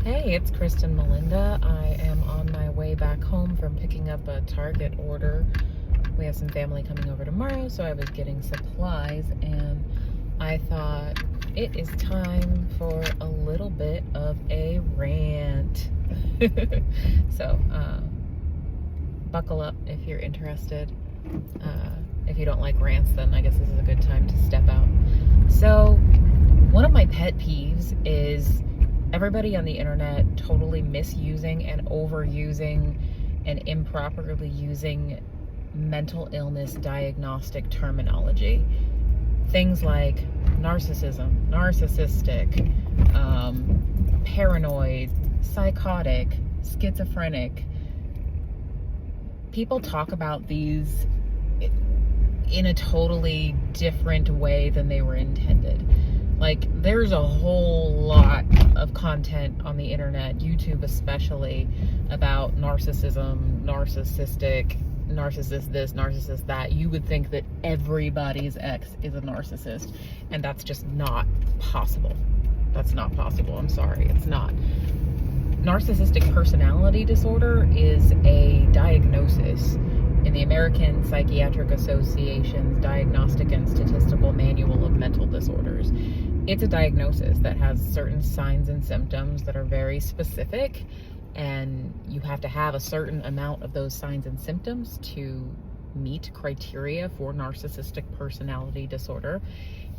Hey, it's Kristen Melinda. I am on my way back home from picking up a Target order. We have some family coming over tomorrow, so I was getting supplies, and I thought it is time for a little bit of a rant. So, buckle up if you're interested. If you don't like rants, then I guess this is a good time to step out. So, one of my pet peeves is everybody on the internet totally misusing and overusing and improperly using mental illness diagnostic terminology. Things like narcissism, narcissistic, paranoid, psychotic, schizophrenic. People talk about these in a totally different way than they were intended. Like, there's a whole lot of content on the internet, YouTube especially, about narcissism, narcissistic, narcissist this, narcissist that. You would think that everybody's ex is a narcissist, and that's just not possible. That's not possible. I'm sorry, it's not. Narcissistic personality disorder is a diagnosis in the American Psychiatric Association's Diagnostic and Statistical Manual of Mental Disorders. It's a diagnosis that has certain signs and symptoms that are very specific, and you have to have a certain amount of those signs and symptoms to meet criteria for narcissistic personality disorder.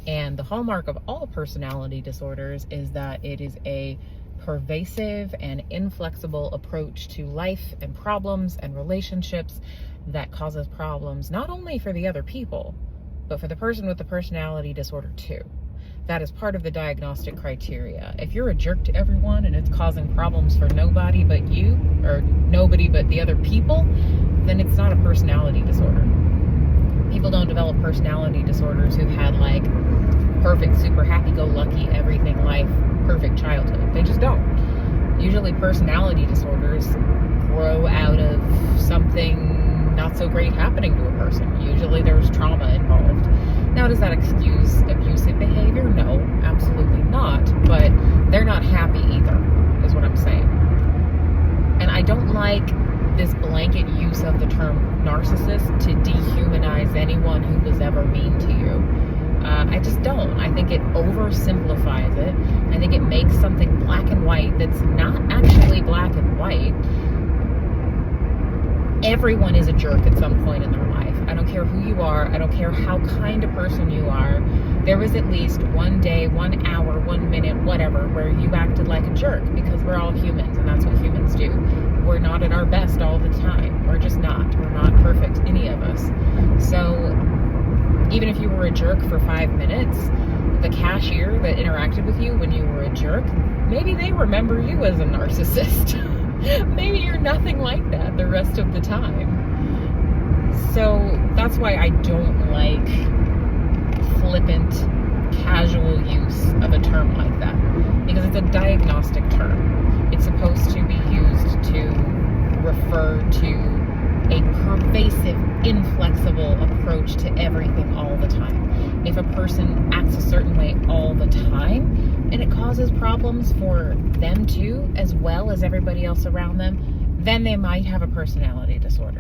And the hallmark of all personality disorders is that it is a pervasive and inflexible approach to life and problems and relationships that causes problems not only for the other people, but for the person with the personality disorder too. That is part of the diagnostic criteria. If you're a jerk to everyone and it's causing problems for nobody but you, or nobody but the other people, then it's not a personality disorder. People don't develop personality disorders who've had like perfect, super happy-go-lucky, everything life, perfect childhood. They just don't. Usually personality disorders grow out of something not so great happening to a person. Usually there's trauma involved. Now, does that excuse abusive behavior? No, absolutely not. But they're not happy either, is what I'm saying. And I don't like this blanket use of the term narcissist to dehumanize anyone who was ever mean to you. I just don't. I think it oversimplifies it. I think it makes something black and white that's not actually black and white. Everyone is a jerk at some point in their life. I don't care who you are. I don't care how kind a person you are. There was at least one day, 1 hour, 1 minute, whatever, where you acted like a jerk, because we're all humans and that's what humans do. We're not at our best all the time. We're just not. We're not perfect, any of us. So even if you were a jerk for 5 minutes, the cashier that interacted with you when you were a jerk, maybe they remember you as a narcissist. Maybe you're nothing like that the rest of the time. So that's why I don't like flippant, casual use of a term like that, because it's a diagnostic term. It's supposed to be used to refer to a pervasive, inflexible approach to everything all the time. If a person acts a certain way all the time, and it causes problems for them too, as well as everybody else around them, then they might have a personality disorder.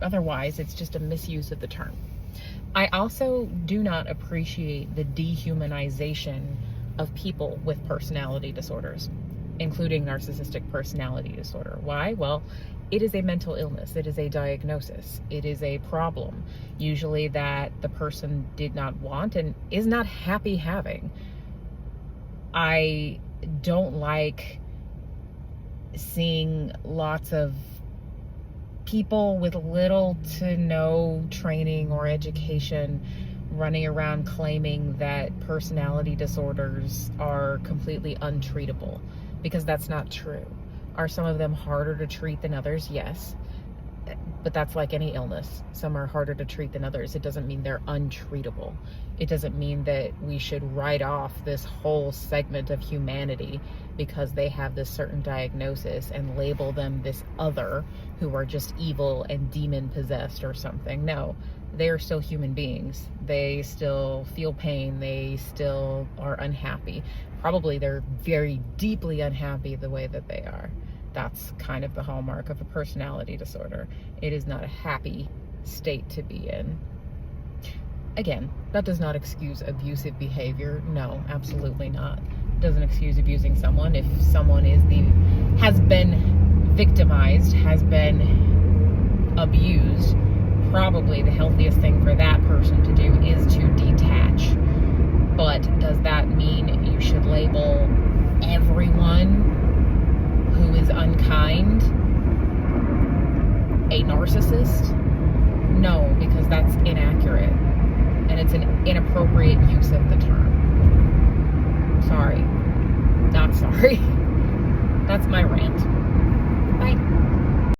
Otherwise, it's just a misuse of the term. I also do not appreciate the dehumanization of people with personality disorders, including narcissistic personality disorder. Why? Well, it is a mental illness. It is a diagnosis. It is a problem, usually that the person did not want and is not happy having. I don't like seeing lots of people with little to no training or education running around claiming that personality disorders are completely untreatable, because that's not true. Are some of them harder to treat than others? Yes. But that's like any illness. Some are harder to treat than others. It doesn't mean they're untreatable. It doesn't mean that we should write off this whole segment of humanity because they have this certain diagnosis and label them this other who are just evil and demon possessed or something. No, they are still human beings. They still feel pain. They still are unhappy. Probably they're very deeply unhappy the way that they are. That's kind of the hallmark of a personality disorder. It is not a happy state to be in. Again, that does not excuse abusive behavior. No, absolutely not. It doesn't excuse abusing someone. If someone has been victimized, has been abused, probably the healthiest thing for that person to do is to detach. But does that mean you should label everyone who is unkind a narcissist? No, because that's inaccurate. And it's an inappropriate use of the term. Sorry. Not sorry. That's my rant. Bye.